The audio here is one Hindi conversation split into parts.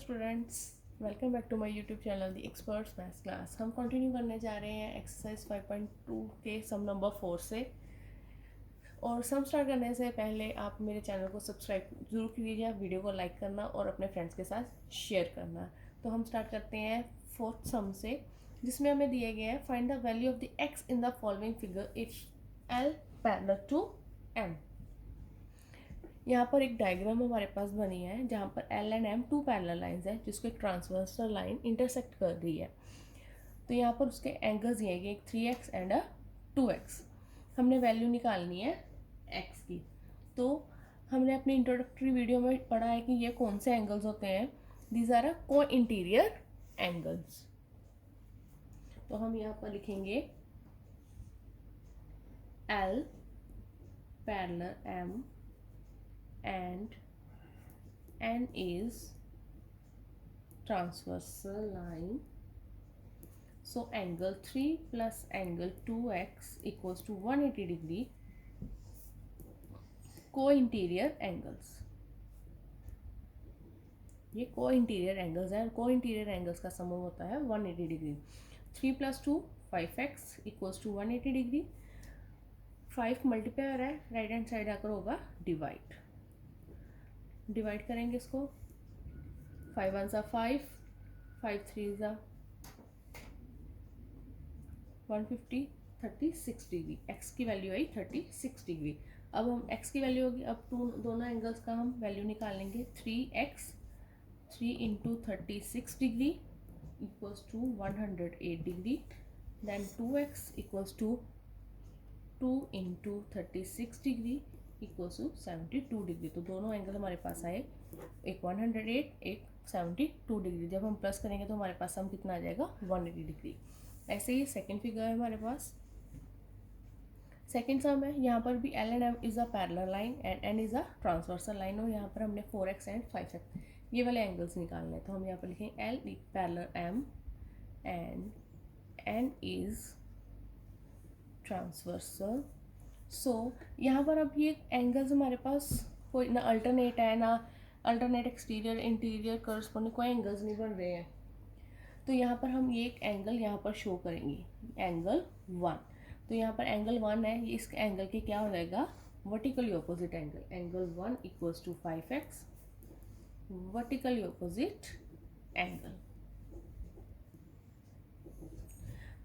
Students, welcome back to my YouTube channel the experts maths class. हम कंटिन्यू करने जा रहे हैं एक्सरसाइज 5.2 के सम नंबर 4 से। और सम स्टार्ट करने से पहले आप मेरे चैनल को सब्सक्राइब जरूर कीजिए, वीडियो को लाइक करना और अपने फ्रेंड्स के साथ शेयर करना। तो हम स्टार्ट करते हैं फोर्थ सम से, जिसमें हमें दिए गए हैं find the value of the x in the following figure if L parallel to M. यहाँ पर एक डायग्राम हमारे पास बनी है जहाँ पर L and M two parallel lines है जिसको एक ट्रांसवर्सल लाइन इंटरसेक्ट कर रही है। तो यहाँ पर उसके एंगल्स ये है, एक 3x एंड अ 2x। हमने वैल्यू निकालनी है x की। तो हमने अपनी इंट्रोडक्टरी वीडियो में पढ़ा है कि ये कौन से एंगल्स होते हैं। दीज आर अ को इंटीरियर एंगल्स। तो हम यहाँ पर लिखेंगे L parallel M and N is transversal line. So angle 3 plus angle 2x equals to 180 degree co-interior angles. ये co-interior angles है। co-interior angles का सम होता है 180 degree. 3 plus 2 5x equals to 180 degree. 5 multiply है, राइट हैंड साइड आकर होगा डिवाइड करेंगे इसको। 5 1 सा 5, 5 3 सा 150, 36 डिग्री। x की वैल्यू आई 36 डिग्री। अब हम x की वैल्यू होगी, अब दोनों एंगल्स का हम वैल्यू निकाल लेंगे। 3x 3 into 36 degree equals to 108 degree. Then 2x equals to 2 into 36 degree equals to 72 degree. तो दोनों एंगल हमारे पास आए, एक 108 एक 72 डिग्री। जब हम प्लस करेंगे तो हमारे पास सम कितना आ जाएगा 180 डिग्री। ऐसे ही सेकंड फिगर है हमारे पास। सेकंड सम है, यहाँ पर भी L and M is a parallel line and N is a transversal line. और यहाँ पर हमने 4x एंड 5x ये वाले एंगल्स निकालने हैं। तो हम यहाँ पर लिखें L parallel M and N is transversal. So यहाँ पर अब ये एंगल्स हमारे पास कोई ना अल्टरनेट है, ना अल्टरनेट एक्सटीरियर इंटीरियर करस्पॉन्डिंग कोई एंगल्स नहीं बन रहे हैं। तो यहाँ पर हम ये एक एंगल यहाँ पर शो करेंगे, एंगल 1। तो यहाँ पर एंगल 1 है, ये इस एंगल के क्या हो जाएगा, vertically opposite angle. Angle 1 equals to 5x vertically opposite angle.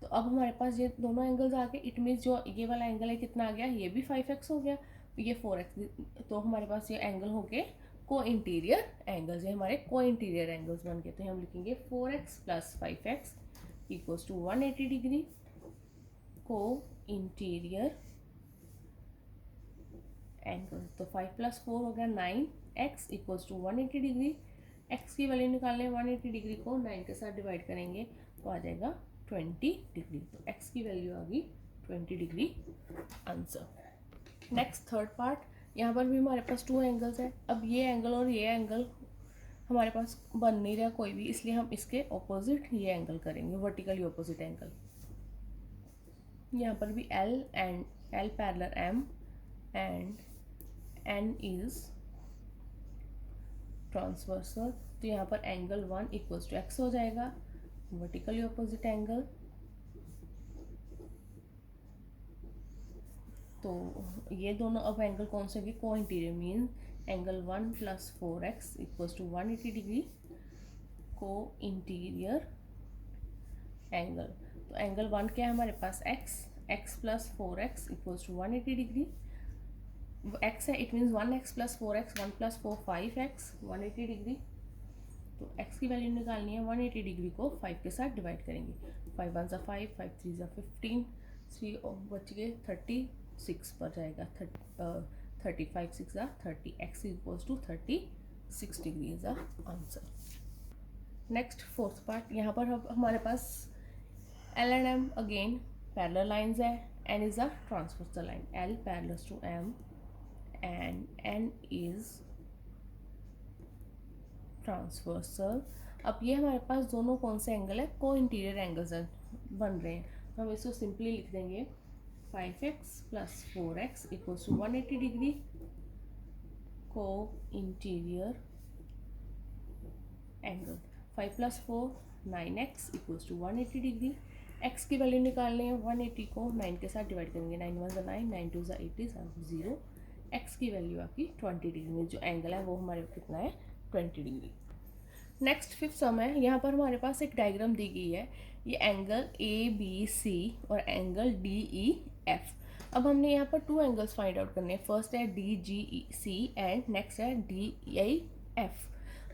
तो अब हमारे पास ये दोनों एंगल्स आ गए। इट मीन्स जो ये वाला एंगल है कितना आ गया, ये भी 5x हो गया, ये 4x। तो हमारे पास ये एंगल हो गए को इंटीरियर एंगल्स। ये हमारे को इंटीरियर एंगल्स बन गए। तो हम लिखेंगे 4x plus 5x equals to 180 degree को इंटीरियर एंगल। तो 5 प्लस 4 हो गया 9x equals to 180 degree. x की वैल्यू निकालने 180 डिग्री को 9 के साथ डिवाइड करेंगे तो आ जाएगा 20 डिग्री। तो x की वैल्यू आ गई 20 degree answer. Next third part, यहाँ पर भी हमारे पास 2 एंगल्स है। अब ये एंगल और ये एंगल हमारे पास बन नहीं रहा कोई भी, इसलिए हम इसके ऑपोजिट ये एंगल करेंगे, वर्टिकली ऑपोजिट एंगल। यहाँ पर भी L and L parallel M and N is transversal. तो यहाँ पर एंगल 1 इक्वल्स टू x हो जाएगा, वर्टिकली ऑपोजिट एंगल। तो ये दोनों अब एंगल कौन से होंगे, को interior. Mean angle 1 plus 4x equals to 180 degree को इंटीरियर एंगल। तो एंगल 1 क्या है हमारे पास x plus 4x equals to 180 degree. x है, it means 1x plus 4x, 1 plus 4 5x 180 degree. तो x की वैल्यू निकालनी है, 180 डिग्री को 5 के साथ डिवाइड करेंगे। 5 1 सा 5, 5 3 सा 15, 3 बच गए 36 पर जाएगा। 35 6 सा 30, x equals to 36 degree is the answer. Next fourth part, यहाँ पर हमारे पास L and M again parallel lines है। N is a transversal line. L parallel to M and N is transversal. अब ये हमारे पास दोनों कौन से एंगल है, को इंटीरियर एंगल्स बन रहे हैं। तो हम इसको सिंपली लिख देंगे 5x plus 4x equals to 180 degree को interior angle. 5 + 4 9x equals to 180 degree. x की वैल्यू निकालनी है, 180 को 9 के साथ डिवाइड करेंगे, 9 × 1 9, 9 × 2 80, 0। x की वैल्यू आपकी 20 डिग्री में, जो एंगल है वो हमारे कितना है 20 डिग्री। नेक्स्ट 5th सम है, यहाँ पर हमारे पास एक डायग्राम दी गई है, ये एंगल ABC और एंगल DEF। अब हमने यहाँ पर 2 एंगल्स फाइंड आउट करने हैं, फर्स्ट है DGC एंड नेक्स्ट है DEF।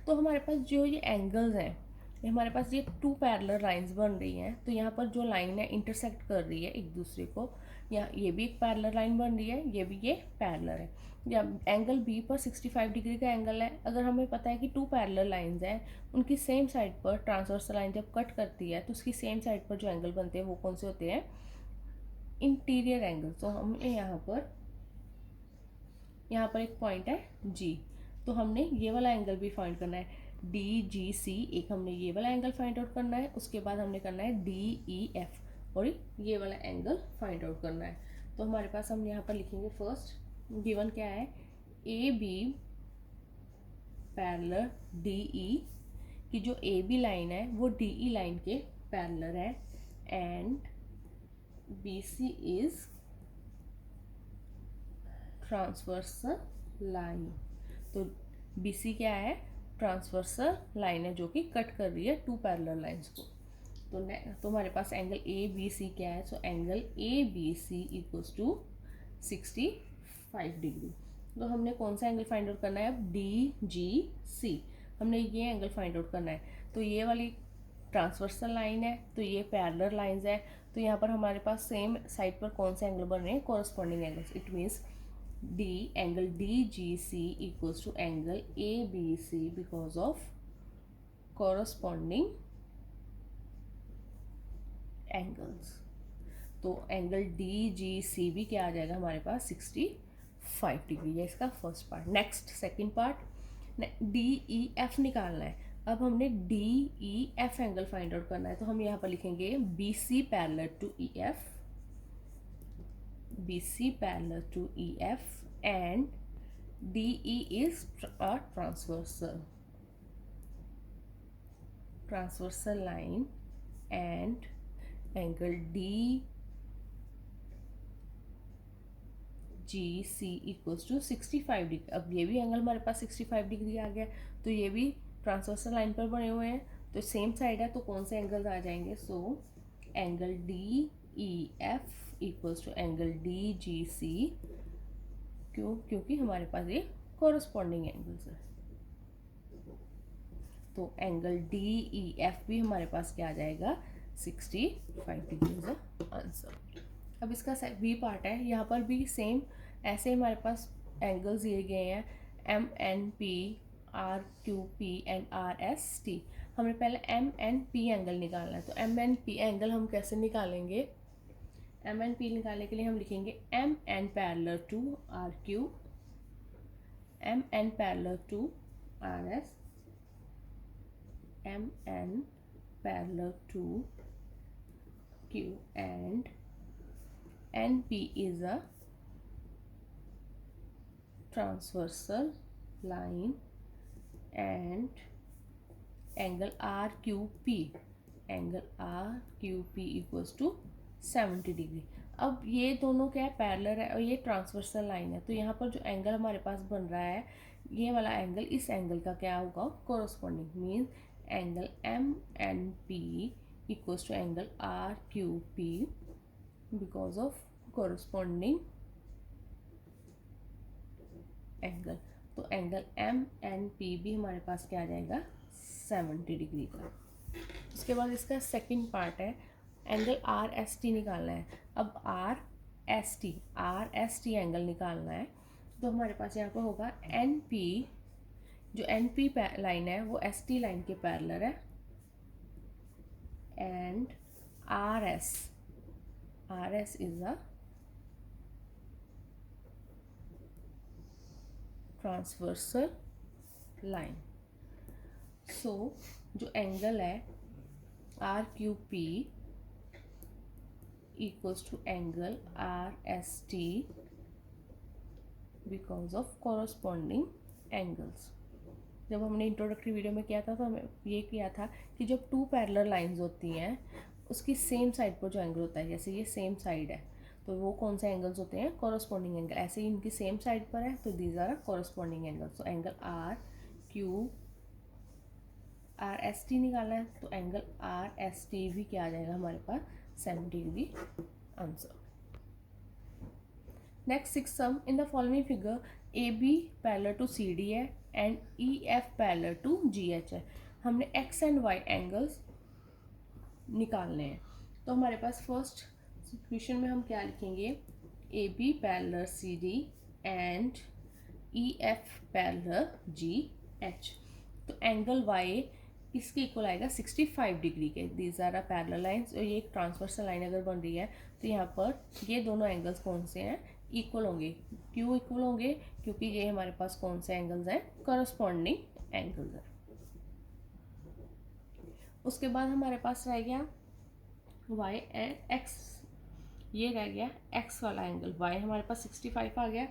तो हमारे पास जो ये एंगल्स हैं, हमारे पास ये 2 पैरेलल लाइंस बन रही हैं, तो यहाँ पर जो लाइन है इंटरसेक्ट कर रही है एक दूसरे को, यहाँ ये भी एक पैरेलल लाइन बन रही है, ये भी ये पैरेलल है। या एंगल बी पर 65 डिग्री का एंगल है। अगर हमें पता है कि 2 पैरेलल लाइंस हैं, उनकी सेम साइड पर ट्रांसवर्सल लाइन जब कट करती है तो उसकी सेम साइड पर जो एंगल बनते हैं वो कौन से होते हैं, इंटीरियर एंगल। तो हमें यहाँ पर एक पॉइंट है G, तो हमने ये वाला एंगल भी फाइंड करना है, DGC एक हमने ये वाला एंगल फाइंड आउट करना है, उसके बाद हमने करना है DEF और ये वाला एंगल फाइंड आउट करना है। तो हमारे पास हम यहाँ पर लिखेंगे, फर्स्ट गिवन क्या है, AB पैरेलल DE की जो AB लाइन है वो DE लाइन के पैरेलल है, and BC is transversal line. तो BC क्या है, ट्रांसवर्सल लाइन है जो कि कट कर रही है 2 पैरेलल लाइंस को। तो हमारे पास एंगल ABC क्या है, so angle ABC equals to 65 degree. तो हमने कौन सा एंगल फाइंड आउट करना है, अब DGC हमने ये एंगल फाइंड आउट करना है। तो ये वाली ट्रांसवर्सल लाइन है, तो ये पैरेलल लाइंस है, तो यहाँ पर हमारे पास सेम साइड पर कौन से एंगल बन रहे हैं, corresponding angles. It means angle DGC equals to angle ABC because of corresponding angles. तो एंगल DGC भी क्या आ जाएगा हमारे पास 65 डिग्री है, इसका first part. Next second part, DEF निकालना है। अब हमने DEF एंगल फाइंड आउट करना है, तो हम यहाँ पर लिखेंगे BC parallel to EF, BC parallel to EF and DE is a transversal line and angle DGC equals to 65 degree. अब ये भी एंगल हमारे पास 65 डिग्री आ गया, तो ये भी ट्रांसवर्सल लाइन पर बने हुए हैं, तो सेम साइड है, तो कौन से एंगल्स आ जाएंगे, so angle DEF equals to angle DGC। क्यों, क्योंकि हमारे पास ये कॉरस्पॉन्डिंग एंगल्स है, तो एंगल DEF भी हमारे पास क्या आ जाएगा 65 डिग्री इज आंसर। अब इसका बी पार्ट है, यहाँ पर भी सेम ऐसे हमारे पास एंगल्स दिए गए हैं, MNP, RQP एंड RST। हमें पहले MNP एंगल निकालना है, तो MNP एंगल हम कैसे निकालेंगे, MNP निकालने के लिए हम लिखेंगे MN parallel to RQ, MN parallel to RS, MN parallel to Q, and NP is a transversal line and angle RQP equals to 70 degree. अब ये दोनों क्या है, पैरेलल है और ये ट्रांसवर्सल लाइन है, तो यहाँ पर जो एंगल हमारे पास बन रहा है, ये वाला एंगल इस एंगल का क्या होगा, corresponding. Means angle MNP equals to angle RQP because of corresponding angle। तो एंगल MNP भी हमारे पास क्या आ जाएगा 70 डिग्री का। उसके बाद इसका सेकंड पार्ट है, एंगल RST निकालना है। अब RST एंगल निकालना है, तो हमारे पास यहाँ पर होगा NP, जो NP लाइन है वो ST लाइन के पैरेलल है, and RS is a transversal line. So जो एंगल है RQP equals to angle RST because of corresponding angles। जब हमने इंट्रोडक्टरी वीडियो में किया था तो हमें ये किया था कि जब टू पैरेलल लाइंस होती हैं उसकी सेम साइड पर जो एंगल होता है, जैसे ये सेम साइड है तो वो कौन से एंगल्स होते हैं, कॉरस्पॉन्डिंग एंगल। ऐसे ही इनकी सेम साइड पर है तो दीज आर कॉरस्पॉन्डिंग एंगल। तो angle R Q R S T निकालना है तो एंगल आर एस टी भी क्या आ जाएगा हमारे पास 70 degree answer. Next six sum, in the following figure A B parallel to C D है and E F parallel to G H है। हमने एक्स एंड वाई एंगल्स निकालने हैं। तो हमारे पास फर्स्ट सिचुएशन में हम क्या लिखेंगे, A B parallel C D and E F parallel G H. तो एंगल वाई इसके इक्वल आएगा 65 डिग्री के। These are a parallel lines, और ये एक ट्रांसवर्सल लाइन अगर बन रही है तो यहाँ पर ये दोनों एंगल्स कौन से हैं, इक्वल होंगे। क्यों इक्वल होंगे, क्योंकि ये हमारे पास कौन से एंगल्स हैं, करस्पॉन्डिंग एंगल्स हैं। उसके बाद हमारे पास रह गया y एंड x, ये रह गया x वाला एंगल। y हमारे पास 65 आ गया,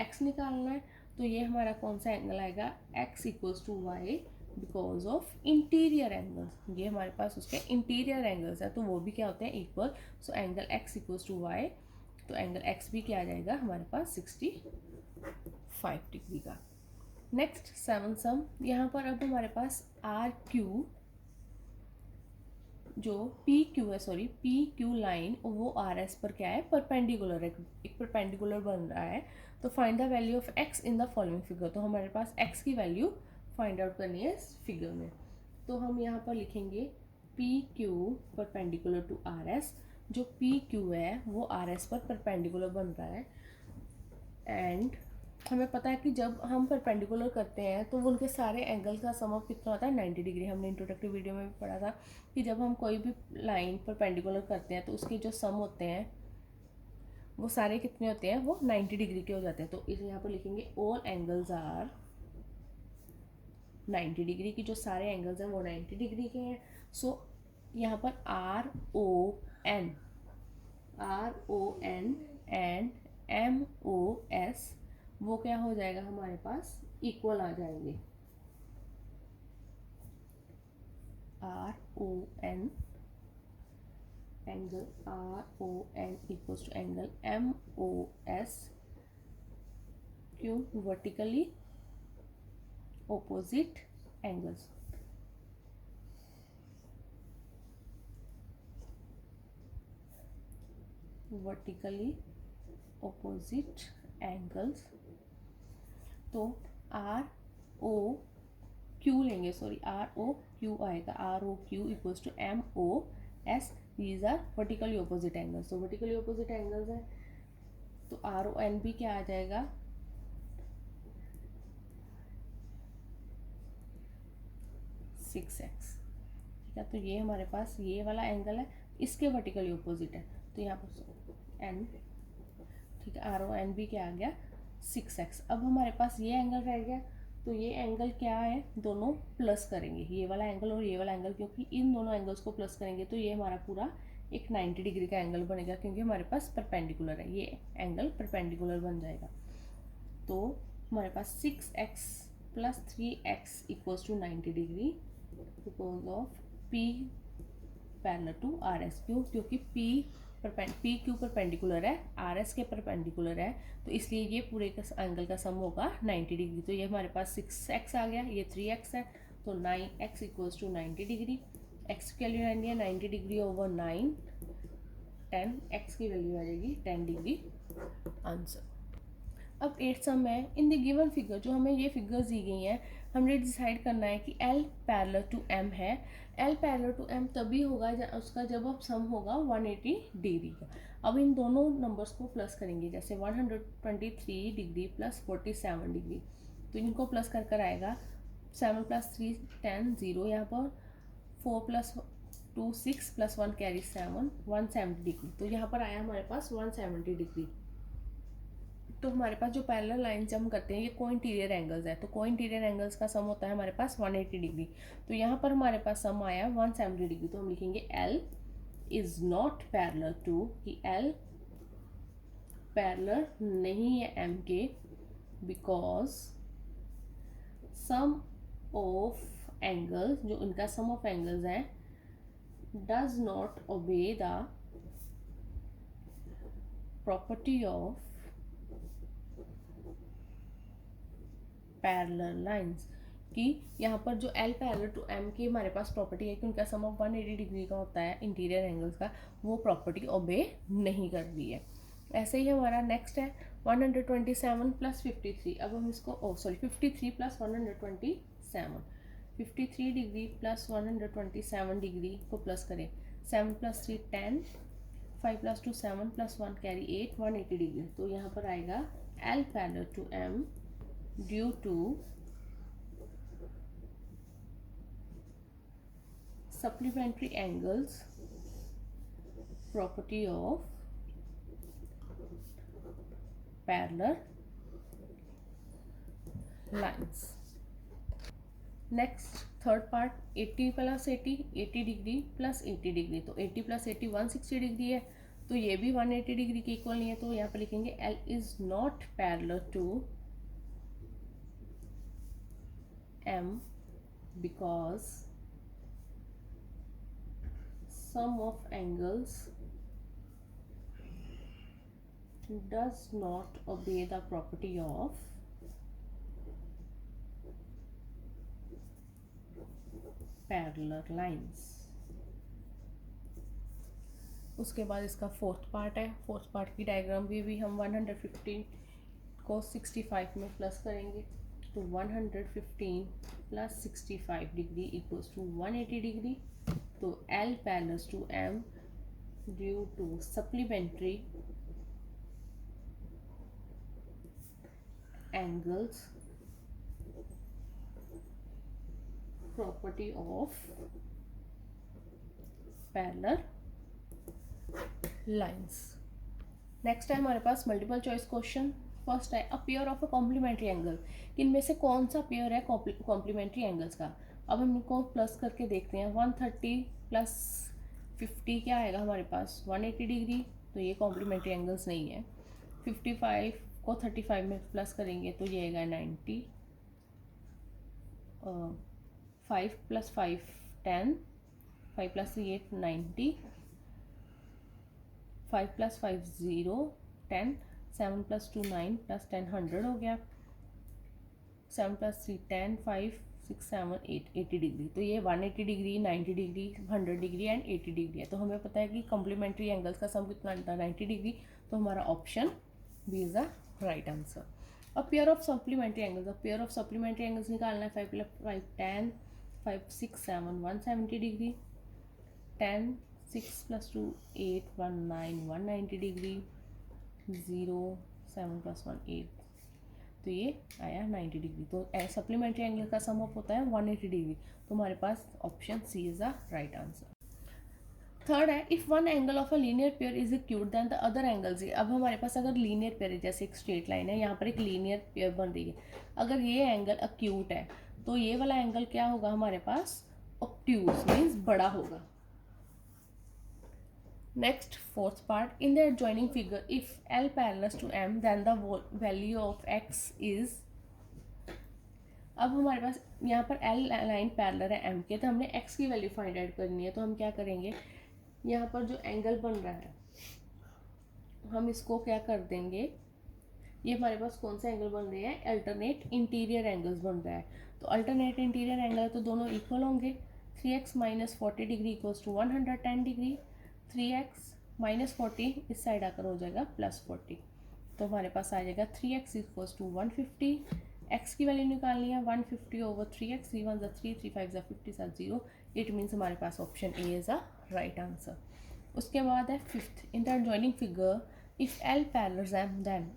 x निकालना है तो ये हमारा कौन सा एंगल आएगा, x equals to Y because of interior angles. ये हमारे पास उसके इंटीरियर एंगल्स है तो वो भी क्या होते हैं, equal. So angle x equals to Y, तो एंगल x भी क्या आ जाएगा हमारे पास 65 डिग्री का। नेक्स्ट सेवन सम, यहाँ पर अब हमारे पास आर क्यू जो पी क्यू है, सॉरी पी क्यू लाइन, वो आर एस पर क्या है, परपेंडिकुलर है, एक परपेंडिकुलर बन रहा है। तो find the value of x in the following figure. तो हमारे पास एक्स की वैल्यू फाइंड आउट करनी है इस फिगर में। तो हम यहाँ पर लिखेंगे P Q perpendicular to R S. जो पी क्यू है वो आर एस पर परपेंडिकुलर बन रहा है एंड हमें पता है कि जब हम परपेंडिकुलर करते हैं तो वो उनके सारे एंगल का सम ऑफ कितना होता है, 90 डिग्री। हमने इंट्रोडक्टिव वीडियो में भी पढ़ा था कि जब हम कोई भी लाइन परपेंडिकुलर करते हैं तो उसके जो सम होते हैं वो सारे कितने होते हैं, वो 90 डिग्री के हो जाते हैं। तो इसे यहाँ पर लिखेंगे ऑल एंगल्स आर 90 डिग्री की, जो सारे एंगल्स हैं वो 90 डिग्री के हैं। सो यहाँ पर R O N and M O S वो क्या हो जाएगा हमारे पास, इक्वल आ जाएंगे। R O N angle R O N equals to angle M O S, क्यों, vertically opposite angles। vertically opposite angles। तो आर ओ क्यू लेंगे, सॉरी आर ओ क्यू आएगा, R O Q equals to M O S. These are vertically opposite angles. तो वर्टिकली ऑपोजिट एंगल्स है तो आर ओ एन भी क्या आ जाएगा, 6x। ठीक है, तो ये हमारे पास ये वाला एंगल है, इसके वर्टिकली ऑपोजिट है तो यहाँ पर एन, ठीक है, आर ओ एन भी क्या आ गया, 6x। अब हमारे पास ये एंगल रह गया तो ये एंगल क्या है, दोनों प्लस करेंगे, ये वाला एंगल और ये वाला एंगल, क्योंकि इन दोनों एंगल्स को प्लस करेंगे तो ये हमारा पूरा एक 90 डिग्री का एंगल बनेगा, क्योंकि हमारे पास परपेंडिकुलर है, ये एंगल परपेंडिकुलर बन जाएगा। तो हमारे पास 6x plus 3x equals to 90 degree because of P parallel to R S. क्यों, क्योंकि पी क्यू परपेंडिकुलर है, आर एस के परपेंडिकुलर है, तो इसलिए ये पूरे का एंगल का सम होगा 90 डिग्री। तो ये हमारे पास 6x आ गया, ये 3x है, तो 9x equals to 90 degree. x की वैल्यू आनी है 90 डिग्री ओवर 9, 10, x की वैल्यू आ जाएगी 10 डिग्री आंसर। अब 8 सम है, इन द गिवन फिगर, जो हमें ये फिगर्स दी गई हैं, हमने डिसाइड करना है कि L पैरेलल टू M है। L पैरेलल टू M तभी होगा उसका जब अब सम होगा 180 डिग्री का। अब इन दोनों नंबर्स को प्लस करेंगे, जैसे 123 डिग्री प्लस 47 डिग्री, तो इनको प्लस कर कर आएगा 7 प्लस 3 10, 0 यहाँ पर, 4 प्लस 2 6 प्लस 1 कैरी 7, 170 डिग्री। तो यहाँ पर आया हमारे पास 170 डिग्री। तो हमारे पास जो पैरेलल लाइन से हम करते हैं ये को इंटीरियर एंगल्स है, तो को इंटीरियर एंगल्स का सम होता है हमारे पास 180 डिग्री। तो यहाँ पर हमारे पास सम आया 170 डिग्री, तो हम लिखेंगे L is not parallel to, कि L पैरेलल नहीं है M के, बिकॉज सम ऑफ एंगल्स, जो इनका सम ऑफ एंगल्स है, does not obey the property of parallel lines, कि यहाँ पर जो L पैरेलल टू M की हमारे पास प्रॉपर्टी है कि उनका सम ऑफ 180 डिग्री का होता है इंटीरियर एंगल्स का, वो प्रॉपर्टी ओबे नहीं कर रही है। ऐसे ही हमारा नेक्स्ट है 127 प्लस 53। अब हम इसको 53 प्लस 127, 53 डिग्री प्लस 127 डिग्री को प्लस करें, 7 plus 3 10, 5 plus 2 7 plus 1 carry 8, 180 degree. तो यहाँ पर आएगा L parallel to M due to supplementary angles property of parallel lines। Next third part 80 plus 80, 80 degree plus 80 degree, तो 80 प्लस 80 160 डिग्री है, तो ये भी 180 डिग्री के इक्वल नहीं है, तो यहाँ पर लिखेंगे L is not parallel to M because sum of angles does not obey the property of parallel lines। उसके बाद इसका फोर्थ पार्ट है। फोर्थ पार्ट की डायग्राम भी हम 115 को 65 में प्लस करेंगे, तो 115 plus 65 degree equals to 180 degree. तो L parallel to M due to supplementary angles property of parallel lines. Next है हमारे पास मल्टीपल चॉइस क्वेश्चन। फर्स्ट है a pair of a complementary angle, इनमें से कौन सा पेयर है कॉम्प्लीमेंट्री एंगल्स का। अब हम इनको प्लस करके देखते हैं। 130 प्लस 50 क्या आएगा हमारे पास 180 डिग्री, तो ये कॉम्प्लीमेंट्री एंगल्स नहीं है। 55 को 35 में प्लस करेंगे तो ये आएगा 90। 5 plus 5 10, 5 plus 3 8 90, 5 plus 5 0 10, 7 plus 2 9 plus 10 100 हो गया। 7 प्लस 3 10, 5 6 7 8 80 डिग्री। तो ये 180 degree 90 degree 100 degree and 80 degree है। तो हमें पता है कि कॉम्प्लीमेंट्री एंगल्स का सम कितना आता है 90 डिग्री। तो हमारा option B is the right answer. अब पेयर ऑफ सप्लीमेंट्री एंगल्स, अब पेयर ऑफ सप्लीमेंट्री एंगल्स निकालना है। 5 plus 5 10, 5 6 7 170 degree, 10 6 plus 2 8 1 9 190 degree, 0 7 plus 1 8, तो ये आया 90 डिग्री। तो सप्लीमेंट्री एंगल का सम अप होता है 180 डिग्री। तो हमारे पास option C is the right answer. Third है if one angle of a linear pair is acute then the other angles. अब हमारे पास अगर लीनियर पेयर है, जैसे एक स्ट्रेट लाइन है, यहाँ पर एक लीनियर पेयर बन रही है, अगर ये एंगल एक्यूट है तो ये वाला एंगल क्या होगा हमारे पास ऑब्ट्यूज मीन्स बड़ा होगा। Next, fourth part, in the adjoining figure, if L parallels to M, then the value of X is। अब हमारे पास यहाँ पर L लाइन पैरेलल है M के, तो हमने X की वैल्यू फाइंड आउट करनी है। तो हम क्या करेंगे, यहाँ पर जो एंगल बन रहा है हम इसको क्या कर देंगे, ये हमारे पास कौन सा एंगल बन रहे हैं, अल्टरनेट इंटीरियर एंगल्स बन रहा है। तो अल्टरनेट इंटीरियर एंगल है तो दोनों इक्वल होंगे। 3x minus 40 degree equals to 110 degree, 3x minus 40 इस साइड आकर हो जाएगा प्लस 40। तो हमारे पास आ जाएगा 3x इक्वल्स टू 150। x की वैल्यू निकालनी है 150 ओवर 3x, 3 1 3 3 5 50 7 0। इट मीन्स हमारे पास option A is a right answer. उसके बाद है fifth, in the adjoining figure if L parallels M then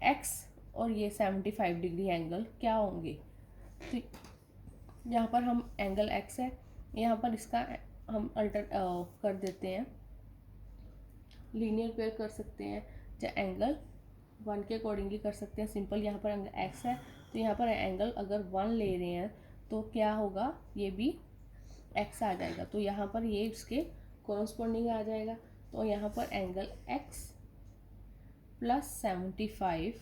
x और ये 75 डिग्री एंगल क्या होंगे। तो यहाँ पर हम एंगल x है, यहाँ पर इसका हम अल्टर कर देते हैं, लीनियर पेयर कर सकते हैं, चाहे एंगल 1 के अकॉर्डिंगली कर सकते हैं। सिंपल यहाँ पर एंगल x है तो यहाँ पर एंगल अगर 1 ले रहे हैं तो क्या होगा, ये भी x आ जाएगा। तो यहाँ पर ये इसके कॉरस्पॉन्डिंग आ जाएगा। तो यहाँ पर एंगल x प्लस 75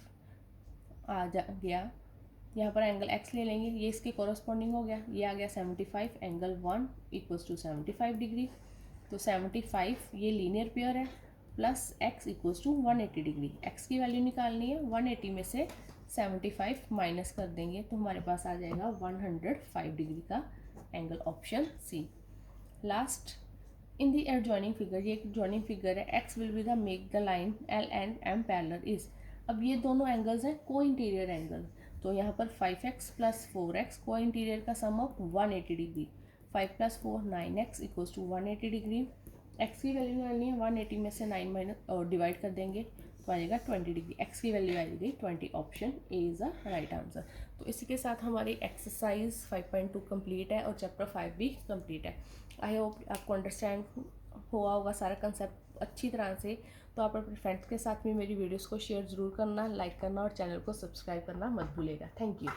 आ जा गया यहाँ पर एंगल x ले लेंगे, ये इसके कॉरस्पॉन्डिंग हो गया, ये आ गया 75, एंगल 1 इक्वल्स टू 75 डिग्री। तो 75 ये लीनियर पेयर है, plus x equals to 180 degree. x की वैल्यू निकालनी है, 180 में से 75 माइनस कर देंगे तो हमारे पास आ जाएगा 105 डिग्री का angle, option C. Last, in the adjoining figure, ये एक एडजॉइनिंग फिगर है, X will be the make the line L and M parallel is. अब ये दोनों एंगल्स हैं को इंटीरियर एंगल, तो यहाँ पर 5x प्लस 4x को इंटीरियर का sum of 180 degree, 5 plus 4 9x equals to 180 degree. x की वैल्यू निकालनी है, 180 में से 9 माइनस डिवाइड कर देंगे तो आ जाएगा 20 डिग्री। x की वैल्यू आ जाएगी 20, option A is the right answer. तो इसी के साथ हमारी एक्सरसाइज 5.2 कंप्लीट है और चैप्टर 5 भी कंप्लीट है। आई होप आपको अंडरस्टैंड हुआ होगा सारा कंसेप्ट अच्छी तरह से। तो आप अपने फ्रेंड्स के साथ भी मेरी वीडियोस को शेयर ज़रूर करना, लाइक करना और चैनल को सब्सक्राइब करना मत भूलिएगा। Thank you.